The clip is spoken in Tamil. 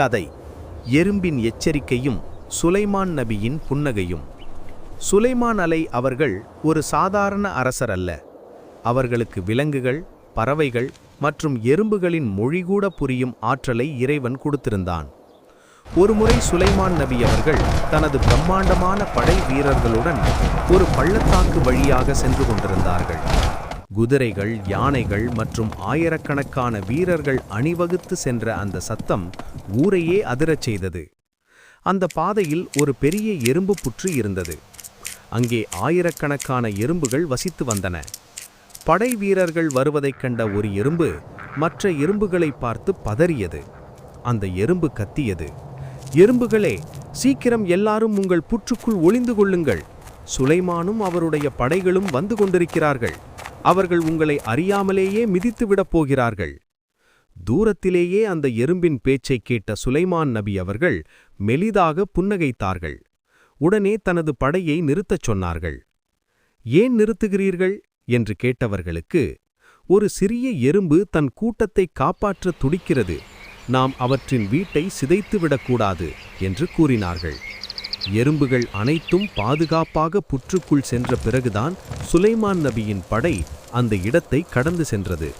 கதை எறும்பின் எச்சரிக்கையும் சுலைமான் நபியின் புன்னகையும். சுலைமான் அலை அவர்கள் ஒரு சாதாரண அரசர் அல்ல. அவர்களுக்கு விலங்குகள், பறவைகள் மற்றும் எறும்புகளின் மொழிகூட புரியும் ஆற்றலை இறைவன் கொடுத்திருந்தான். ஒருமுறை சுலைமான் நபி அவர்கள் தனது பிரம்மாண்டமான படை வீரர்களுடன் ஒரு பள்ளத்தாக்கு வழியாக சென்று கொண்டிருந்தார்கள். குதிரைகள், யானைகள் மற்றும் ஆயிரக்கணக்கான வீரர்கள் அணிவகுத்து சென்ற அந்த சத்தம் ஊரையே அதிரச் செய்தது. அந்த பாதையில் ஒரு பெரிய எறும்பு புற்று இருந்தது. அங்கே ஆயிரக்கணக்கான எறும்புகள் வசித்து வந்தன. படை வீரர்கள் வருவதைக் கண்ட ஒரு எறும்பு மற்ற எறும்புகளை பார்த்து பதறியது. அந்த எறும்பு கத்தியது, "எறும்புகளே, சீக்கிரம் எல்லாரும் உங்கள் புற்றுக்குள் ஒளிந்து கொள்ளுங்கள். சுலைமானும் அவருடைய படைகளும் வந்து கொண்டிருக்கிறார்கள். அவர்கள் உங்களை அறியாமலேயே மிதித்துவிடப் போகிறார்கள்." தூரத்திலேயே அந்த எறும்பின் பேச்சைக் கேட்ட சுலைமான் நபி அவர்கள் மெலிதாக புன்னகைத்தார்கள். உடனே தனது படையை நிறுத்தச் சொன்னார்கள். "ஏன் நிறுத்துகிறீர்கள்?" என்று கேட்டவர்களுக்கு, "ஒரு சிறிய எறும்பு தன் கூட்டத்தை காப்பாற்ற துடிக்கிறது. நாம் அவற்றின் வீட்டை சிதைத்துவிடக்கூடாது" என்று கூறினார்கள். எறும்புகள் அனைத்தும் பாதுகாப்பாக புற்றுக்குள் சென்ற பிறகுதான் சுலைமான் நபியின் படை அந்த இடத்தை கடந்து சென்றது.